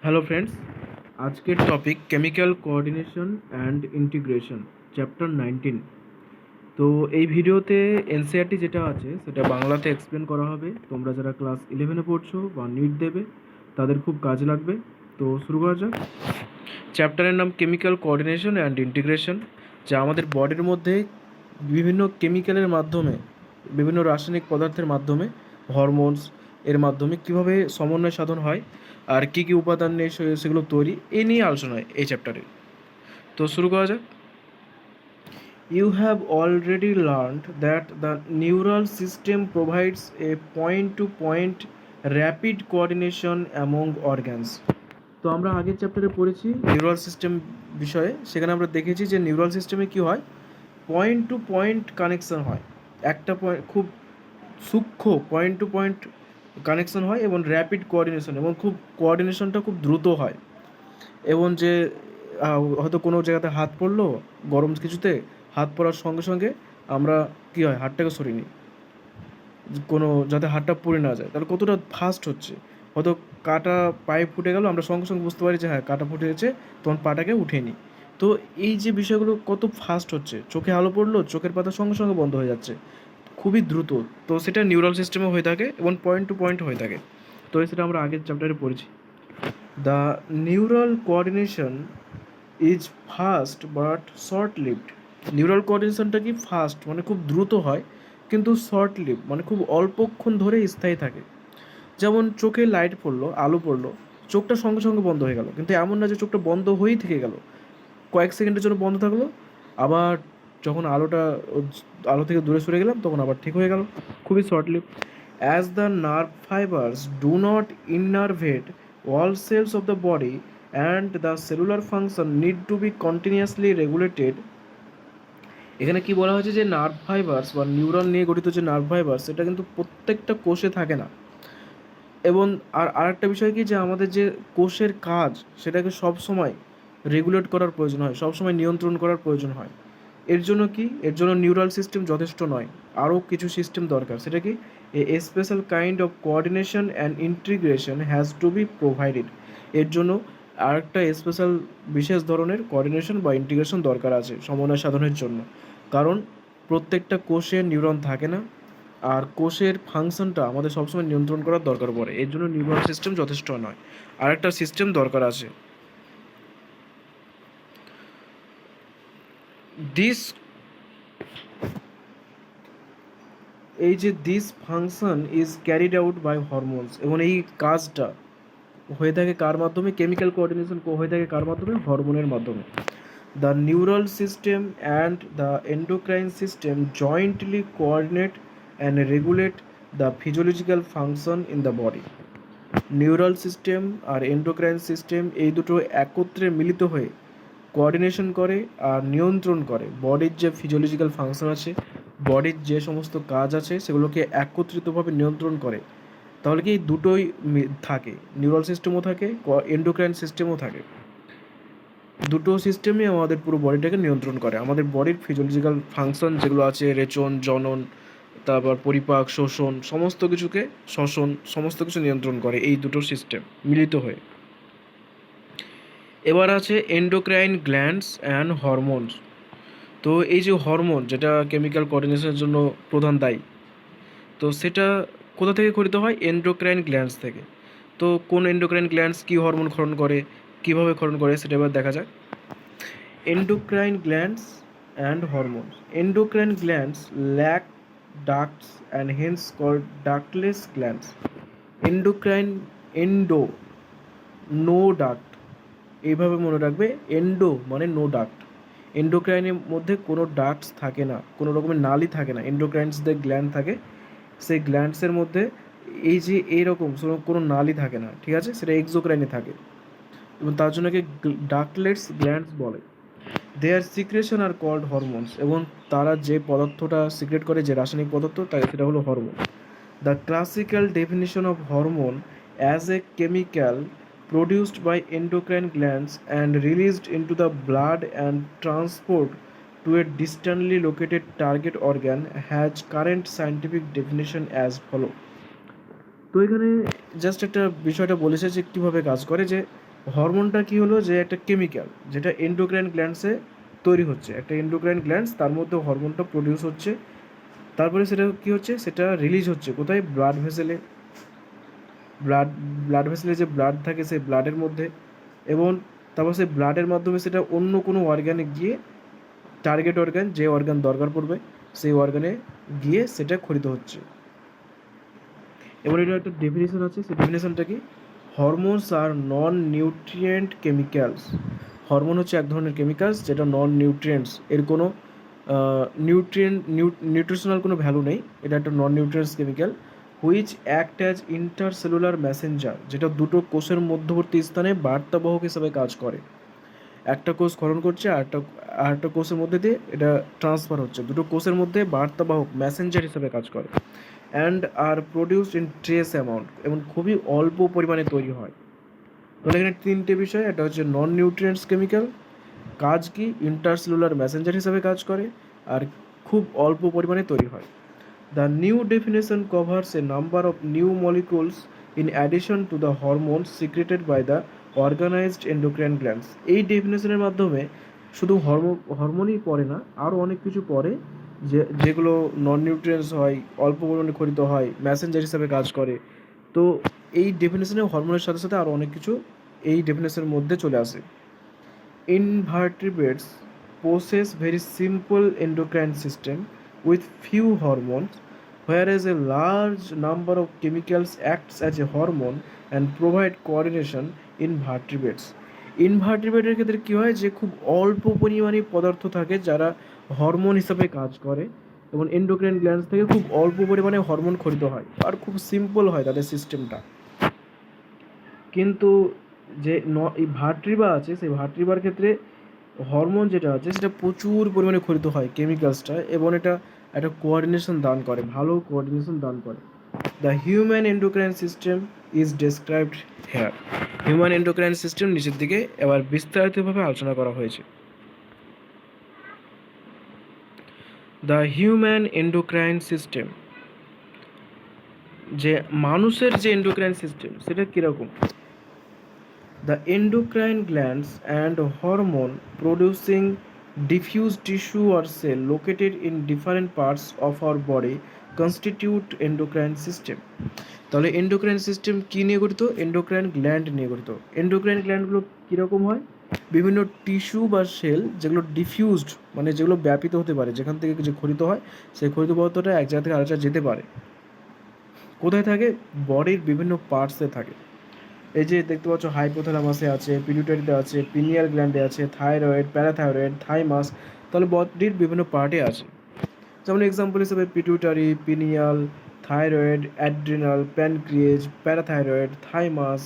Hello friends, আজকের topic chemical coordination and integration, chapter 19। তো এই ভিডিওতে এনসিইআরটি যেটা আছে সেটা বাংলাতে এক্সপ্লেন করা হবে। তোমরা যারা ক্লাস 11-এ পড়ছো বা নিট দেবে তাদের খুব কাজে লাগবে। তো শুরু করা যাক। চ্যাপ্টারের নাম কেমিক্যাল কোঅর্ডিনেশন অ্যান্ড ইন্টিগ্রেশন, যা আমাদের বডির মধ্যে বিভিন্ন কেমিক্যালের মাধ্যমে, বিভিন্ন রাসায়নিক পদার্থের মাধ্যমে, হরমোনস এর মাধ্যমে কীভাবে সমন্বয় সাধন হয় আর কী কী উপাদান নিয়ে সেগুলো তৈরি, এই নিয়ে আলোচনা হয় এই চ্যাপ্টারে। তো শুরু করা যাক। You have already learned that the neural system provides a point-to-point rapid coordination among organs. তো আমরা আগের চ্যাপ্টারে পড়েছি নিউরাল সিস্টেম বিষয়ে। সেখানে আমরা দেখেছি যে নিউরাল সিস্টেমে কী হয়, পয়েন্ট টু পয়েন্ট কানেকশন হয়। একটা পয়েন্ট, খুব সূক্ষ্ম পয়েন্ট টু পয়েন্ট কানেকশন হয় এবং র্যাপিড কোঅর্ডিনেশন, এবং খুব কোঅর্ডিনেশনটা খুব দ্রুত হয়। এবং যে হয়তো কোনো জায়গাতে হাত পড়লো, গরম কিছুতে হাত পড়ার সঙ্গে সঙ্গে আমরা কী হয়, হাতটাকে সরিয়ে নিই, কোনো যাতে হাতটা পুড়ে না যায়। তাহলে কতটা ফাস্ট হচ্ছে। হয়তো কাটা পায়ে ফুটে গেল, আমরা সঙ্গে সঙ্গে বুঝতে পারি যে হ্যাঁ কাটা ফুটে গেছে, তখন পাটাকে উঠিয়ে নিই। তো এই যে বিষয়গুলো কত ফাস্ট হচ্ছে, চোখে আলো পড়লো, চোখের পাতা সঙ্গে সঙ্গে বন্ধ হয়ে যাচ্ছে, খুবই দ্রুত। তো সেটা নিউরাল সিস্টেমে হয়ে থাকে এবং পয়েন্ট টু পয়েন্ট হয়ে থাকে। তো সেটা আমরা আগের চ্যাপ্টারে পড়েছি। The neural coordination is fast but short lived. Neural কোঅর্ডিনেশনটা কি ফাস্ট মানে খুব দ্রুত হয়, কিন্তু শর্ট লিভ মানে খুব অল্পক্ষণ ধরে স্থায়ী থাকে। যেমন চোখে লাইট পড়লো, আলো পড়লো, চোখটা সঙ্গে সঙ্গে বন্ধ হয়ে গেল, কিন্তু এমন না যে চোখটা বন্ধ হয়েই থেকে গেল, কয়েক সেকেন্ডের জন্য বন্ধ থাকলো, আবার যখন আলো থেকে দূরে সরে গেলাম তখন আবার ঠিক হয়ে গেল, খুবই short live. As the nerve fibres do not innervate all cells of the body and the cellular function need to be continuously regulated. এখানে কি বলা হয়েছে যে নার্ভ ফাইবার্স বা নিউরন নিয়ে গঠিত যে নার্ভ ফাইবার্স, সেটা কিন্তু প্রত্যেকটা কোষে থাকে না। এবং আরেকটা বিষয় কি, যে আমাদের যে কোষের কাজ সেটাকে সবসময় রেগুলেট করার প্রয়োজন হয়, সবসময় নিয়ন্ত্রণ করার প্রয়োজন হয়। এর জন্য কি, এর জন্য নিউরাল সিস্টেম যথেষ্ট নয়, আরও কিছু সিস্টেম দরকার। সেটা কি, a special kind of coordination and integration has to be provided. এর জন্য আরেকটা স্পেশাল বিশেষ ধরনের কোঅর্ডিনেশন বা ইন্টিগ্রেশন দরকার আছে সমন্বয় সাধনের জন্য। কারণ প্রত্যেকটা কোষে নিউরন থাকে না, আর কোষের ফাংশনটা আমাদের সবসময় নিয়ন্ত্রণ করার দরকার পড়ে। এর জন্য নিউরাল সিস্টেম যথেষ্ট নয়, আরেকটা সিস্টেম দরকার আছে। এই যে this function is carried out by hormones, এবং এই কাজটা হয়ে থাকে কার মাধ্যমে, কেমিক্যাল কোঅর্ডিনেশন হয়ে থাকে কার মাধ্যমে, হরমোনের মাধ্যমে। The neural system and the endocrine system jointly coordinate and regulate the physiological function in the body. Neural system আর এন্ডোক্রাইন সিস্টেম এই দুটো একত্রে মিলিত হয়ে কোঅর্ডিনেশন করে আর নিয়ন্ত্রণ করে বডির যে ফিজিওলজিক্যাল ফাংশন আছে, বডির যে সমস্ত কাজ আছে সেগুলোকে একত্রিতভাবে নিয়ন্ত্রণ করে। তাহলে কি দুটোই থাকে, নিউরাল সিস্টেমও থাকে, এন্ডোক্রাইন সিস্টেমও থাকে। দুটো সিস্টেমই আমাদের পুরো বডিটাকে নিয়ন্ত্রণ করে। আমাদের বডির ফিজিওলজিক্যাল ফাংশন যেগুলো আছে, রেচন, জনন, তারপর পরিপাক, শোষণ, সমস্ত কিছু নিয়ন্ত্রণ করে এই দুটো সিস্টেম মিলিত হয়ে। এবার আছে এন্ডোক্রাইন গ্ল্যান্ডস অ্যান্ড হরমোনস। তো এই যে হরমোন, যেটা কেমিক্যাল কোঅর্ডিনেশনের জন্য প্রধান দায়ী, তো সেটা কোথা থেকে খরিত হয়, এন্ডোক্রাইন গ্ল্যান্ডস থেকে। তো কোন এন্ডোক্রাইন গ্ল্যান্ডস কী হরমোন ক্ষরণ করে, কীভাবে ক্ষরণ করে, সেটা এবার দেখা যাক। Endocrine glands and hormones. Endocrine glands lack ducts and hence called ductless glands. Endocrine, endo, no duct, এইভাবে মনে রাখবে, এন্ডো মানে নো ডাক্ট। এন্ডোক্রাইনের মধ্যে কোনো ডাক্টস থাকে না, কোনো রকমের নালি থাকে না। এন্ডোক্রাইনসদের গ্ল্যান্ড থাকে, সেই গ্ল্যান্ডসের মধ্যে এই যে এইরকম কোনো নালি থাকে না, ঠিক আছে, সেটা এক্সোক্রাইনে থাকে, এবং তার জন্য ডাক্টলেস গ্ল্যান্ডস বলে। দেয়ার সিক্রেশন আর কল্ড হরমোনস, এবং তারা যে পদার্থটা সিক্রেট করে, যে রাসায়নিক পদার্থ, তাই সেটা হলো hormone. The classical definition of hormone as a chemical produced by endocrine glands and released into the blood and transport to a distantly located target organ has current scientific definition as follow. তো এখানে just একটা বিষয়টা বলেছে যে কীভাবে কাজ করে, যে হরমোনটা কি হলো, যে একটা কেমিক্যাল যেটা এন্ডোক্রাইন গ্ল্যান্ডসে তৈরি হচ্ছে, একটা এন্ডোক্রাইন গ্ল্যান্ডস, তার মধ্যে হরমোনটা প্রডিউস হচ্ছে, তারপরে সেটা কি হচ্ছে, সেটা রিলিজ হচ্ছে কোথায়, ব্লাড ভেসেলে, ব্লাড ব্লাড ভেসেলে যে ব্লাড থাকে সেই ব্লাডের মধ্যে, এবং তারপর সেই ব্লাডের মাধ্যমে সেটা অন্য কোনো অর্গানে গিয়ে, টার্গেট অর্গান, যে অর্গান দরকার পড়বে সেই অর্গানে গিয়ে সেটা ক্ষরিত হচ্ছে। এবার এটা একটা ডেফিনেশন আছে, সেই ডেফিনেশনটা কি, হরমোনস আর নন নিউট্রিয়েন্ট কেমিক্যালস। হরমোন হচ্ছে এক ধরনের কেমিক্যালস যেটা নন নিউট্রিয়েন্টস, এর কোনো নিউট্রিশনাল কোনো ভ্যালু নেই, এটা একটা non nutrients chemical, which act as intercellular messenger, যেটা দুটো কোষের মধ্যবর্তী স্থানে বার্তাবাহক হিসাবে কাজ করে। একটা কোষ ক্ষরণ করছে, আরেকটা কোষের মধ্যে দিয়ে এটা ট্রান্সফার হচ্ছে, দুটো কোষের মধ্যে বার্তাবাহক মেসেঞ্জার হিসাবে কাজ করে, and are produced in trace amount, এবং খুবই অল্প পরিমাণে তৈরি হয়। তাহলে এখানে তিনটে বিষয়, এটা হচ্ছে নন নিউট্রিয়েন্টস কেমিক্যাল, কাজ কি, ইন্টারসেলুলার মেসেঞ্জার হিসাবে কাজ করে, আর খুব অল্প পরিমাণে তৈরি হয়। The new definition covers a number of new molecules in addition to the hormones secreted by the organised endocrine glands. এই ডেফিনেশনের মাধ্যমে শুধু হরমোনই পড়ে না, আরও অনেক কিছু পড়ে, যেগুলো নন নিউট্রিয়েন্টস হয়, অল্প পরিমাণে ক্ষরিত হয়, মেসেঞ্জার হিসাবে কাজ করে। তো এই ডেফিনেশনে হরমোনের সাথে সাথে আরও অনেক কিছু এই ডেফিনেশনের মধ্যে চলে আসে। Invertebrates possess very simple endocrine system with few hormones, whereas a large number of chemicals acts as a hormone and provide coordination in vertebrates. ইনভার্টিব্রেটের ক্ষেত্রে কী হয়, যে খুব অল্প পরিমাণে পদার্থ থাকে যারা হরমোন হিসাবে কাজ করে, এবং এন্ডোক্রাইন গ্ল্যান্ডস থেকে খুব অল্প পরিমাণে হরমোন ক্ষরিত হয়, আর খুব সিম্পল হয় তাদের সিস্টেমটা। কিন্তু যে এই ভার্ট্রিবা আছে, সেই ভার্ট্রিবার ক্ষেত্রে হরমোন যেটা আছে সেটা প্রচুর পরিমাণে ক্ষরিত হয় কেমিক্যালসটা, এবং এটা একটা কোঅর্ডিনেশন দান করে, ভালো কোঅর্ডিনেশন দান করে। The human endocrine system is described here. Human endocrine system নিচের দিকে এবার বিস্তারিতভাবে আলোচনা করা হয়েছে। দ্য হিউম্যান এন্ডোক্রাইন সিস্টেম, যে মানুষের যে এন্ডোক্রাইন সিস্টেম সেটা কীরকম। The endocrine glands and hormone producing diffuse tissue or cell located in different parts of our body constitute endocrine system. তাহলে এন্ডোক্রাইন সিস্টেম কী নিয়ে গঠিত, এন্ডোক্রাইন গ্ল্যান্ড নিয়ে গঠিত। এন্ডোক্রাইন গ্ল্যান্ডগুলো কীরকম হয়, বিভিন্ন টিস্যু বা সেল যেগুলো ডিফিউজড, মানে যেগুলো ব্যাপিত হতে পারে, যেখান থেকে যে ক্ষরিত হয় সেই ক্ষরিত পদার্থটা এক জায়গা থেকে আরেক জায়গায় যেতে পারে। কোথায় থাকে, বডির বিভিন্ন পার্টসে থাকে। এই যে দেখতে পাচ্ছ হাইপোথ্যালামাসে আছে, পিটুইটারিতে আছে, পিনিয়াল গ্ল্যান্ডে আছে, থাইরয়েড, প্যারাথাইরয়েড, থাইমাস, তাহলে বডির বিভিন্ন পার্টে আছে। যেমন এক্সাম্পল হিসেবে pituitary, pineal, thyroid, adrenal, pancreas, parathyroid, thymus,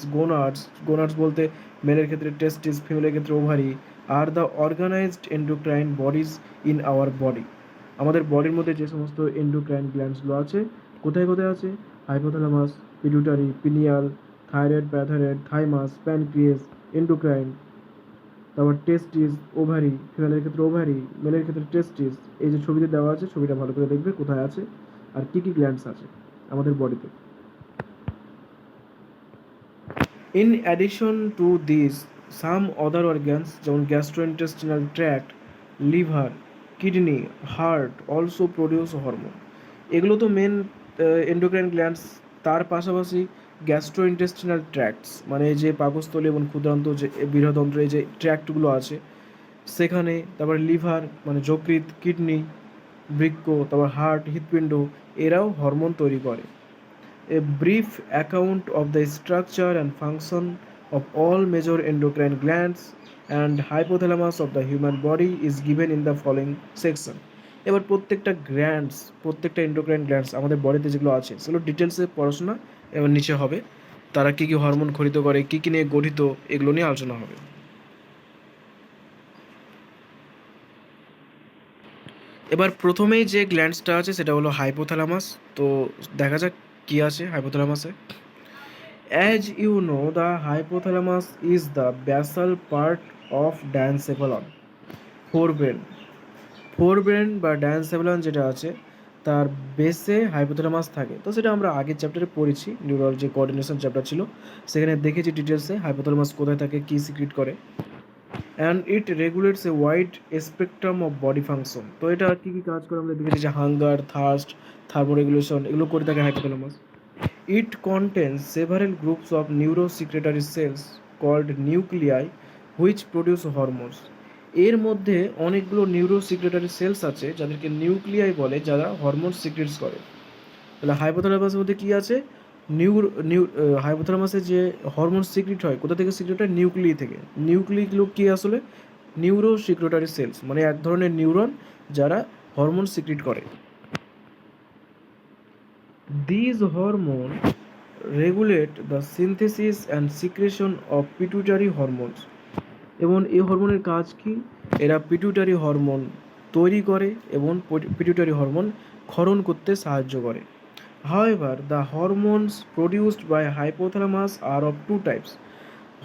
gonads বলতে মেলের ক্ষেত্রে টেস্টিস, ফিমেলের ক্ষেত্রে ওভারি, আর the organised endocrine bodies in our body. আমাদের বডির মধ্যে যে সমস্ত এন্ডোক্রাইন গ্ল্যান্ডসগুলো আছে, কোথায় কোথায় আছে, hypothalamus, pituitary, pineal, thyroid, parathyroid, thymus, pancreas, endocrine, তারপর টেস্টিস, ওভারি, ফিমেলের ক্ষেত্রে ওভারি, মেলের ক্ষেত্রে টেস্টিস। এই যে ছবিতে দেওয়া আছে, ছবিটা ভালো করে দেখবে কোথায় আছে আর কী কী গ্ল্যান্ডস আছে আমাদের বডিতে। In addition to this some other organs, যেমন gastrointestinal tract, liver, kidney, heart also produce hormone. এগুলো তো মেন এন্ডোক্রাইন গ্ল্যান্ডস। তার পাশাপাশি গ্যাস্ট্রোইন্টেস্টিনাল ট্র্যাক্টস, মানে যে পাকস্থলী এবং ক্ষুদ্রান্ত যে বৃহদন্ত্র, এই যে ট্র্যাক্টগুলো আছে সেখানে, তারপর লিভার মানে যকৃৎ, কিডনি, বৃক্ক, তারপর হার্ট, হৃৎপিণ্ড, এরাও হরমোন তৈরি করে। A brief account of the structure and function of all major endocrine glands and hypothalamus of the human body is given in the following section. এবার প্রত্যেকটা এন্ডোক্রাইন গ্ল্যান্ডস আমাদের বডিতে যেগুলো আছে সেগুলো ডিটেলসে পড়াশোনা এবার নিচে হবে। তারা কী কী হরমোন ক্ষরিত করে, কী কী নিয়ে গঠিত, এগুলো নিয়ে আলোচনা হবে। এবার প্রথমেই যে গ্ল্যান্ডসটা আছে সেটা হলো হাইপোথ্যালামাস। তো দেখা যাক কী আছে হাইপোথ্যালামাসে। As you know, the hypothalamus is the basal part of diencephalon forebrain. Forebrain বা ডায়ানসেফালন যেটা আছে তার বেসে হাইপোথ্যালামাস থাকে। তো সেটা আমরা আগের চ্যাপ্টারে পড়েছি, নিউরাল যে কোঅর্ডিনেশন চ্যাপ্টার ছিল সেখানে দেখেছি ডিটেলসে হাইপোথ্যালামাস কোথায় থাকে, কী সিক্রেট করে। And it regulates a wide spectrum of body function. তো এটা কী কী কাজ করে আমরা দেখেছি, যে হাঙ্গার, থার্স্ট, থার্মোরেগুলেশন, এগুলো করে থাকে hypothalamus. It contains several groups of neurosecretory cells called nuclei which produce hormones. এর মধ্যে অনেকগুলো নিউরোসিক্রেটারি সেলস আছে যাদেরকে নিউক্লিয়াই বলে, যারা হরমোন সিক্রেটস করে। তাহলে হাইপোথ্যালামাসের মধ্যে কী আছে, হাইপোথ্যালামাসে যে হরমোন সিক্রেট হয় কোথা থেকে সিক্রেট হয়, নিউক্লি থেকে। নিউক্লিগুলো কী আসলে, নিউরোসিক্রেটারি সেলস, মানে এক ধরনের নিউরন যারা হরমোন সিক্রেট করে। These hormones regulate the synthesis and secretion of pituitary hormones. এবং এই হরমোনের কাজ কি, এরা পিটুইটারি হরমোন তৈরি করে এবং পিটুইটারি হরমোন ক্ষরণ করতে সাহায্য করে। However, the hormones produced by hypothalamus are of two types.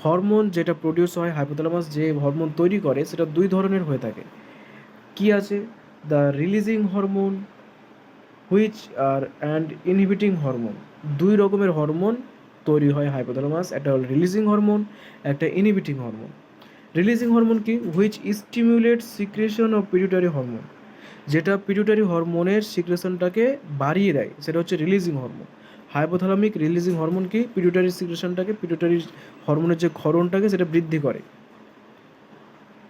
Hormone যেটা প্রডিউস হয়, হাইপোথ্যালামাস যে হরমোন তৈরি করে সেটা দুই ধরনের হয়ে থাকে। কি আছে, the releasing hormone which are and inhibiting hormone. দুই রকমের হরমোন তৈরি হয় হাইপোথ্যালামাস, একটা হল রিলিজিং হরমোন, একটা ইনহিবিটিং হরমোন। রিলিজিং হরমোন কি, which stimulates secretion of pituitary hormone, যেটা পিটুইটারি হরমোনের সিক্রেশনটাকে বাড়িয়ে দেয়, সেটা হচ্ছে releasing hormone. Hypothalamic releasing hormone কি, পিটুইটারি সিক্রেশনটাকে, পিটুইটারি হরমোনের যে ক্ষরণটাকে সেটা বৃদ্ধি করে।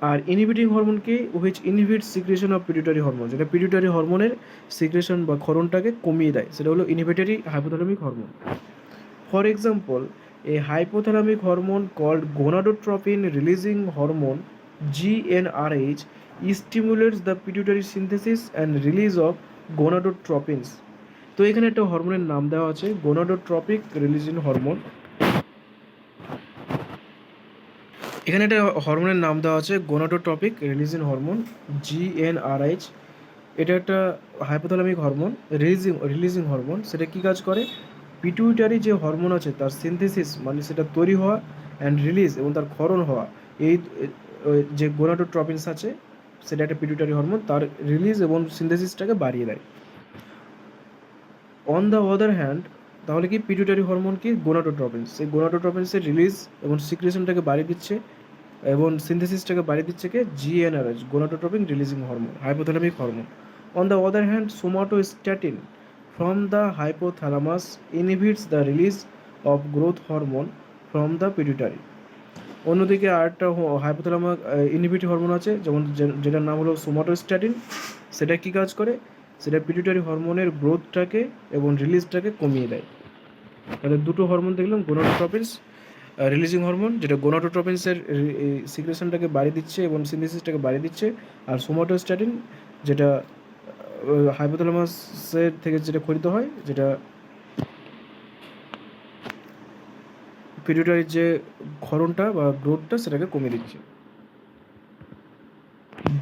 আর ইনহিবিটিং হরমোন কি, which inhibit secretion of pituitary hormone, যেটা পিটুইটারি হরমোনের সিক্রেশন বা ক্ষরণটাকে কমিয়ে দেয়, সেটা হলো inhibitory hypothalamic hormone. For example, a hypothalamic hormone called gonadotropin releasing hormone GnRH stimulates the pituitary synthesis and release of gonadotropins. তো এখানে একটা হরমোনের নাম দেওয়া আছে গোনাডোট্রপিক রিলিজিং হরমোন। এখানে একটা হরমোনের নাম দেওয়া আছে গোনাডোট্রপিক রিলিজিং হরমোন GnRH। এটা একটা হাইপোথ্যালামিক হরমোন, রিলিজিং হরমোন। সেটা কী কাজ করে, পিটুইটারি যে হরমোন আছে তার সিনথেসিস, মানে সেটা তৈরি হওয়া, অ্যান্ড রিলিজ এবং তার ক্ষরণ হওয়া, এই যে গোনাডোট্রপিনস আছে সেটা একটা পিটুইটারি হরমোন, তার রিলিজ এবং সিনথেসিসটাকে বাড়িয়ে দেয়। অন দ্য আদার হ্যান্ড, তাহলে কি পিটুইটারি হরমোন কি, গোনাডোট্রপিনস, সেই গোনাডোট্রপিনসের রিলিজ এবং সিক্রেশনটাকে বাড়িয়ে দিচ্ছে এবং সিনথেসিসটাকে বাড়িয়ে দিচ্ছে কে, GnRH, gonadotropin releasing hormone, hypothalamic hormone. On the other hand, somatostatin from the hypothalamus inhibits the release of growth hormone from the pituitary. অন্যদিকে আরেকটা হাইপোথ্যালামাস ইনহিবিটরি হরমোন আছে, যেমন যেটার নাম হলো সোমাটোস্ট্যাটিন। সেটা কী কাজ করে, সেটা পিটুইটারি হরমোনের গ্রোথটাকে এবং রিলিজটাকে কমিয়ে দেয়। তাহলে দুটো হরমোন দেখলাম, গোনাডোট্রপিনস রিলিজিং হরমোন যেটা গোনাডোট্রপিনসের সিক্রেশনটাকে বাড়িয়ে দিচ্ছে এবং সিনথেসিসটাকে বাড়িয়ে দিচ্ছে, আর সোমাটোস্ট্যাটিন যেটা হাইপোথ্যালামাসের থেকে যেটা খরিত হয়, যেটা পিটুইটারির যে ক্ষরণটা বা গ্রোথটা সেটাকে কমিয়ে দিচ্ছে।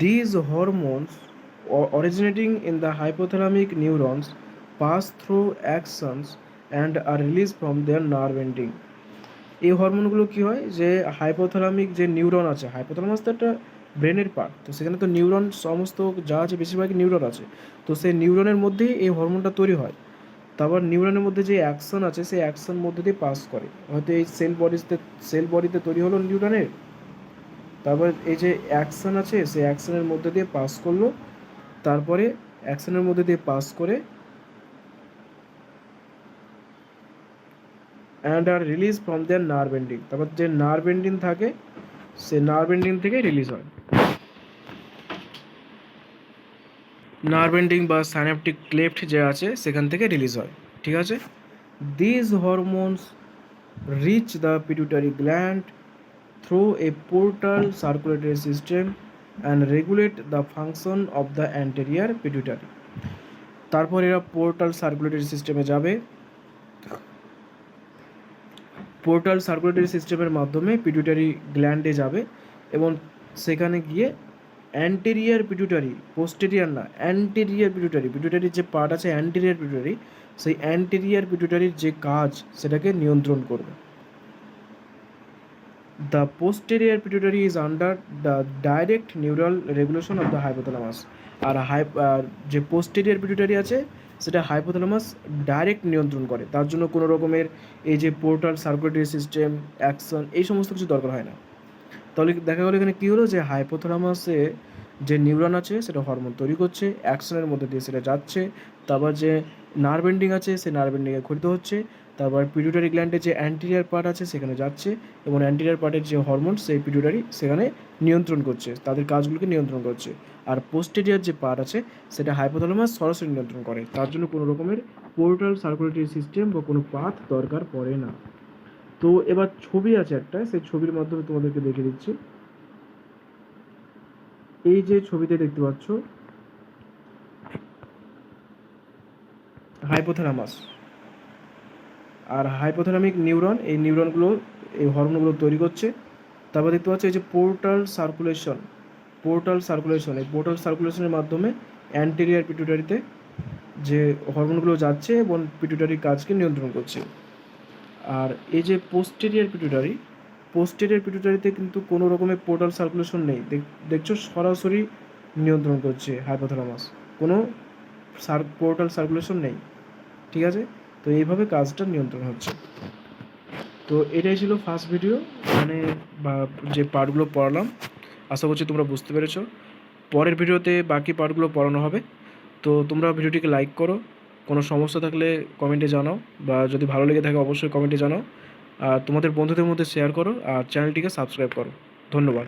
These hormones originating in the hypothalamic neurons pass through axons and are released from their nerve ending. এই হরমোনগুলো কী হয়, যে হাইপোথ্যালামিক যে নিউরন আছে, হাইপোথ্যালামাস তো একটা ব্রেনের পার্ট, তো সেখানে তো নিউরন সমস্ত যা আছে বেশিরভাগই নিউরন আছে, তো সেই নিউরনের মধ্যেই এই হরমোনটা তৈরি হয়। তারপর নিউরনের মধ্যে যে অ্যাকশন আছে সেই অ্যাকশন মধ্যে দিয়ে পাস করে, হয়তো এই সেল বডিতে তৈরি হলো নিউরনের, তারপর এই যে অ্যাকশন আছে সেই অ্যাকশনের মধ্যে দিয়ে পাস করলো, তারপরে অ্যাকশনের মধ্যে দিয়ে পাস করে অ্যান্ড আর release from their nerve ending, তারপর যে নার্ভ এন্ডিং থাকে সে নার্ভ এন্ডিং থেকে রিলিজ হয়, নার্ভ এন্ডিং বা সাইন্যাপটিক ক্লেফট যে আছে সেখান থেকে রিলিজ হয়, ঠিক আছে। This hormones reach the pituitary gland through a portal circulatory system and regulate the function of the anterior pituitary. তারপর এরা পোর্টাল সার্কুলেটরি সিস্টেমে যাবে, পোর্টাল সার্কুলেটরি সিস্টেমের মাধ্যমে পিটুইটারি গ্ল্যান্ডে যাবে এবং সেখানে গিয়ে অ্যান্টেরিয়ার পিটুইটারি, পোস্টেরিয়ার না, অ্যান্টেরিয়ার পিটুইটারি, পিটুইটারির যে পার্ট আছে অ্যান্টেরিয়ার পিটুইটারি, সেই অ্যান্টেরিয়ার পিটুইটারির যে কাজ সেটাকে নিয়ন্ত্রণ করবে। The posterior pituitary is under the direct neural regulation of the hypothalamus. আর যে পোস্টেরিয়ার পিটুইটারি আছে সেটা হাইপোথ্যালামাস ডাইরেক্ট নিয়ন্ত্রণ করে, তার জন্য কোনো রকমের এই যে পোর্টাল সার্কুলেটরি সিস্টেম অ্যাকশন এই সমস্ত কিছু দরকার হয় না। তাহলে দেখা গেলো এখানে কী হলো, যে হাইপোথ্যালামাসে যে নিউরন আছে সেটা হরমোন তৈরি করছে, অ্যাকশনের মধ্যে দিয়ে সেটা যাচ্ছে, তারপর যে নার্ভ এন্ডিং আছে সেই নার্ভ এন্ডিংয়ে ঘটিত হচ্ছে, তারপর পিটুইটারি গ্ল্যান্ডের যে অ্যান্টিরিয়ার পার্ট আছে সেখানে যাচ্ছে এবং অ্যান্টিরিয়ার পার্টের যে হরমোন সেই পিটুইটারি সেখানে নিয়ন্ত্রণ করছে, তাদের কাজগুলোকে নিয়ন্ত্রণ করছে। আর পোস্টেরিয়ার যে পার্ট আছে সেটা হাইপোথ্যালামাস সরাসরি নিয়ন্ত্রণ করে, তার জন্য কোনো রকমের পোর্টাল সার্কুলেটরি সিস্টেম বা কোনো পাথ দরকার পড়ে না। তো এবার ছবি আছে একটা, সেই ছবির মাধ্যমে তোমাদেরকে দেখে দিচ্ছি। এই যে ছবিতে দেখতে পাচ্ছ হাইপোথ্যালামাস আর হাইপোথ্যালামিক নিউরন, এই নিউরনগুলো এই হরমোনগুলো তৈরি করছে। তারপর দেখতে পাচ্ছ এই যে পোর্টাল সার্কুলেশন, এই পোর্টাল সার্কুলেশনের মাধ্যমে অ্যান্টেরিয়ার পিটুইটারিতে যে হরমোনগুলো যাচ্ছে এবং পিটুইটারির কাজকে নিয়ন্ত্রণ করছে। আর এই যে পোস্টেরিয়ার পিটুইটারিতে কিন্তু কোনো রকমের পোর্টাল সার্কুলেশন নেই, দেখছো সরাসরি নিয়ন্ত্রণ করছে হাইপোথ্যালামাস, কোনো পোর্টাল সার্কুলেশন নেই। ঠিক আছে, তো এইভাবে কাজটা নিয়ন্ত্রণ হচ্ছে। তো এটাই ছিল ফার্স্ট ভিডিও, মানে বা যে পার্টগুলো পড়ালাম, আশা করছি তোমরা বুঝতে পেরেছো। পরের ভিডিওতে বাকি পার্টগুলো পড়ানো হবে। তো তোমরা ভিডিওটিকে লাইক করো, কোনো সমস্যা থাকলে কমেন্টে জানাও, বা যদি ভালো লেগে থাকে অবশ্যই কমেন্টে জানাও, আর তোমাদের বন্ধুদের মধ্যে শেয়ার করো, আর চ্যানেলটিকে সাবস্ক্রাইব করো। ধন্যবাদ।